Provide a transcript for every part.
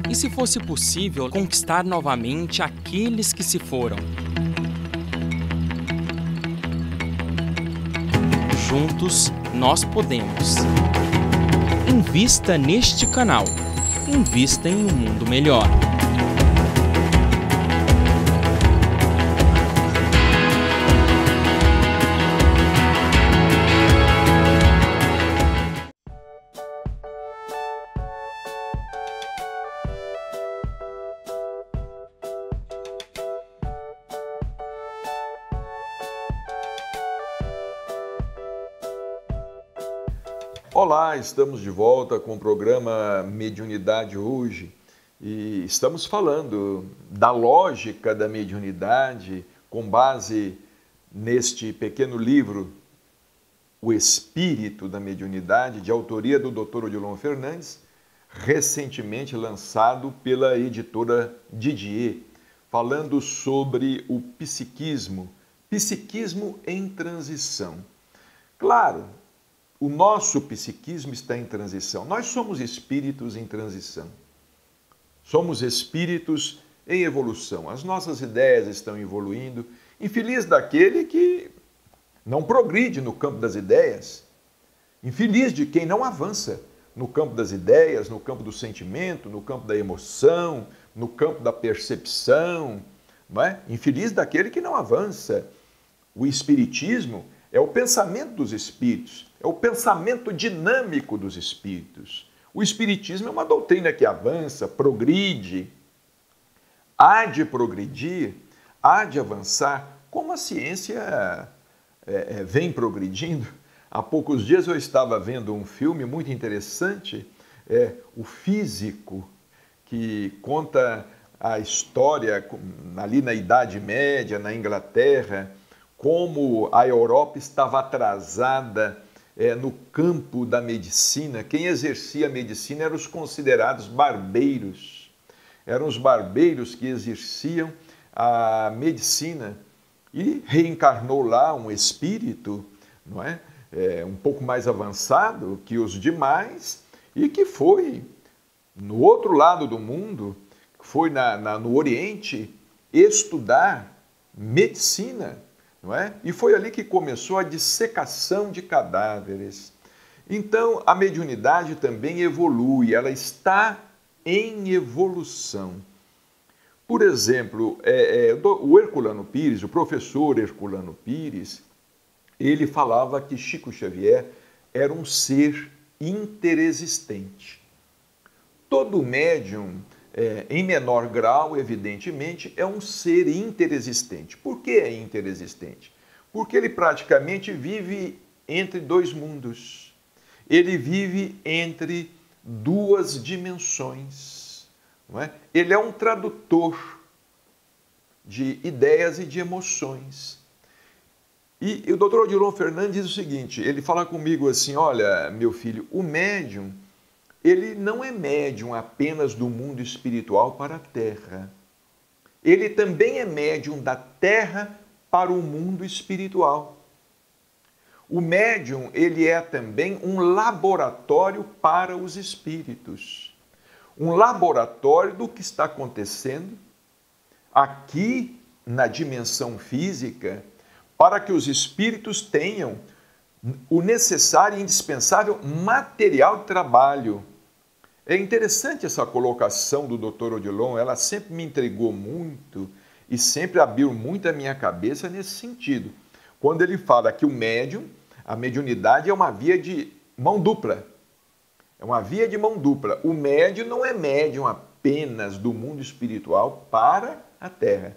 E se fosse possível conquistar novamente aqueles que se foram? Juntos, nós podemos. Invista neste canal. Invista em um mundo melhor. Olá, estamos de volta com o programa Mediunidade hoje e estamos falando da lógica da mediunidade com base neste pequeno livro, O Espírito da Mediunidade, de autoria do Dr. Odilon Fernandes, recentemente lançado pela editora Didier, falando sobre o psiquismo em transição. Claro, o nosso psiquismo está em transição. Nós somos espíritos em transição. Somos espíritos em evolução. As nossas ideias estão evoluindo. Infeliz daquele que não progride no campo das ideias. Infeliz de quem não avança no campo das ideias, no campo do sentimento, no campo da emoção, no campo da percepção. Não é? Infeliz daquele que não avança. O espiritismo é o pensamento dos espíritos, é o pensamento dinâmico dos espíritos. O espiritismo é uma doutrina que avança, progride, há de progredir, há de avançar, como a ciência vem progredindo. Há poucos dias eu estava vendo um filme muito interessante, O Físico, que conta a história ali na Idade Média, na Inglaterra, como a Europa estava atrasada no campo da medicina. Quem exercia a medicina eram os considerados barbeiros. Eram os barbeiros que exerciam a medicina. E reencarnou lá um espírito, não é? Um pouco mais avançado que os demais e que foi no outro lado do mundo, foi no Oriente, estudar medicina. Não é? E foi ali que começou a dissecação de cadáveres. Então, a mediunidade também evolui, ela está em evolução. Por exemplo, o Herculano Pires, o professor Herculano Pires, ele falava que Chico Xavier era um ser interexistente. Todo médium, em menor grau, evidentemente, é um ser interexistente. Por que é interexistente? Porque ele praticamente vive entre dois mundos. Ele vive entre duas dimensões. Não é? Ele é um tradutor de ideias e de emoções. E o Dr. Odilon Fernandes diz o seguinte, ele fala comigo assim, olha, meu filho, o médium, ele não é médium apenas do mundo espiritual para a Terra. Ele também é médium da Terra para o mundo espiritual. O médium, ele é também um laboratório para os espíritos. Um laboratório do que está acontecendo aqui na dimensão física para que os espíritos tenham o necessário e indispensável material de trabalho. É interessante essa colocação do Dr. Odilon, ela sempre me intrigou muito e sempre abriu muito a minha cabeça nesse sentido. Quando ele fala que o médium, a mediunidade é uma via de mão dupla. É uma via de mão dupla. O médium não é médium apenas do mundo espiritual para a Terra,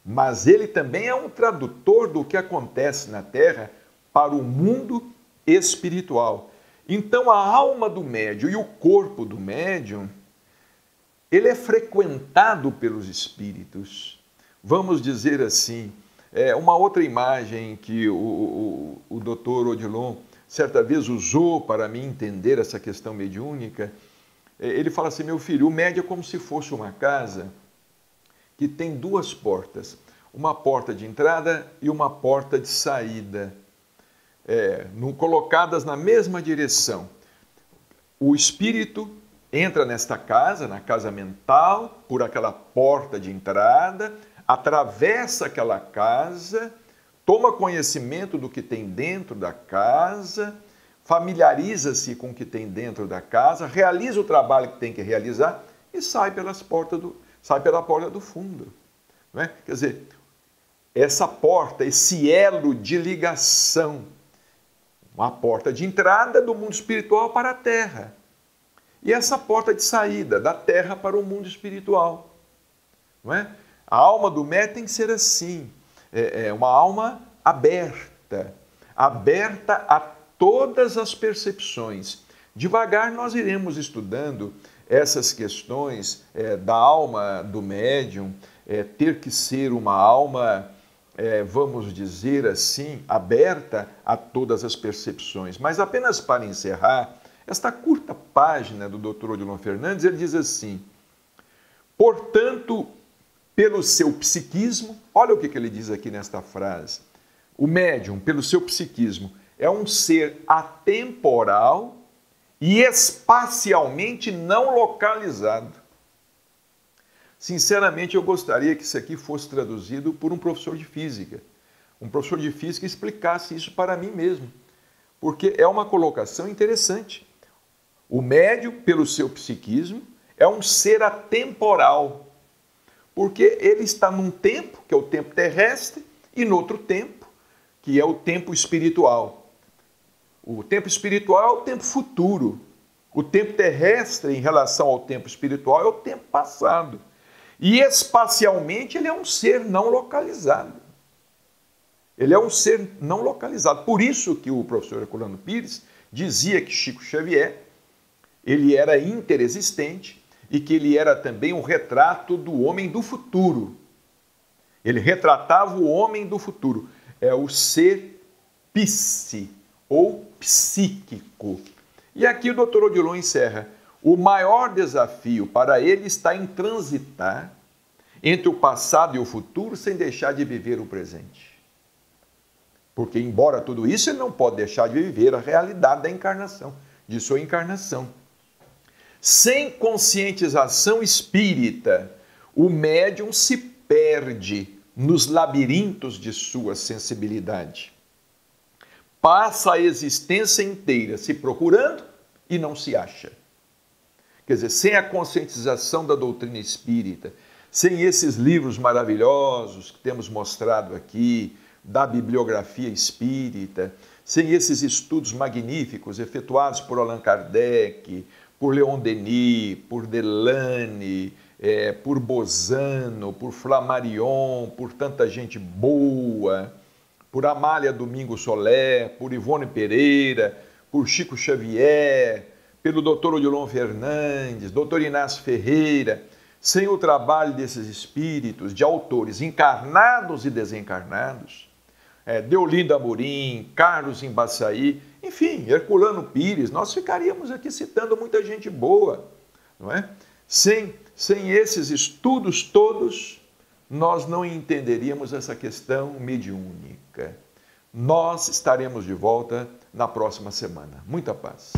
mas ele também é um tradutor do que acontece na Terra para o mundo espiritual. Então, a alma do médium e o corpo do médium, ele é frequentado pelos espíritos. Vamos dizer assim, uma outra imagem que o Dr. Odilon certa vez usou para mim entender essa questão mediúnica, ele fala assim, meu filho, o médium é como se fosse uma casa que tem duas portas, uma porta de entrada e uma porta de saída. Colocadas na mesma direção. O espírito entra nesta casa, na casa mental, por aquela porta de entrada, atravessa aquela casa, toma conhecimento do que tem dentro da casa, familiariza-se com o que tem dentro da casa, realiza o trabalho que tem que realizar e sai pela porta do fundo. Não é? Quer dizer, essa porta, esse elo de ligação, uma porta de entrada do mundo espiritual para a Terra. E essa porta de saída da Terra para o mundo espiritual. Não é? A alma do médium tem que ser assim, é uma alma aberta, aberta a todas as percepções. Devagar nós iremos estudando essas questões da alma do médium, ter que ser uma alma, vamos dizer assim, aberta a todas as percepções. Mas apenas para encerrar, esta curta página do Dr. Odilon Fernandes, ele diz assim: portanto, pelo seu psiquismo, olha o que ele diz aqui nesta frase, o médium, pelo seu psiquismo, é um ser atemporal e espacialmente não localizado. Sinceramente, eu gostaria que isso aqui fosse traduzido por um professor de física. Um professor de física explicasse isso para mim mesmo, porque é uma colocação interessante. O médium, pelo seu psiquismo, é um ser atemporal, porque ele está num tempo, que é o tempo terrestre, e no outro tempo, que é o tempo espiritual. O tempo espiritual é o tempo futuro. O tempo terrestre, em relação ao tempo espiritual, é o tempo passado. E espacialmente ele é um ser não localizado. Ele é um ser não localizado. Por isso que o professor Herculano Pires dizia que Chico Xavier, ele era interexistente e que ele era também um retrato do homem do futuro. Ele retratava o homem do futuro. É o ser psi, ou psíquico. E aqui o Dr. Odilon encerra: o maior desafio para ele está em transitar entre o passado e o futuro sem deixar de viver o presente. Porque, embora tudo isso, ele não pode deixar de viver a realidade da encarnação, de sua encarnação. Sem conscientização espírita, o médium se perde nos labirintos de sua sensibilidade. Passa a existência inteira se procurando e não se acha. Quer dizer, sem a conscientização da doutrina espírita, sem esses livros maravilhosos que temos mostrado aqui, da bibliografia espírita, sem esses estudos magníficos efetuados por Allan Kardec, por Leon Denis, por Delane, por Bozano, por Flammarion, por tanta gente boa, por Amália Domingos Soler, por Ivone Pereira, por Chico Xavier, pelo Dr. Odilon Fernandes, Dr. Inácio Ferreira, sem o trabalho desses espíritos, de autores encarnados e desencarnados, Deolinda Amorim, Carlos Embaçaí, enfim, Herculano Pires, nós ficaríamos aqui citando muita gente boa, não é? Sem esses estudos todos, nós não entenderíamos essa questão mediúnica. Nós estaremos de volta na próxima semana. Muita paz.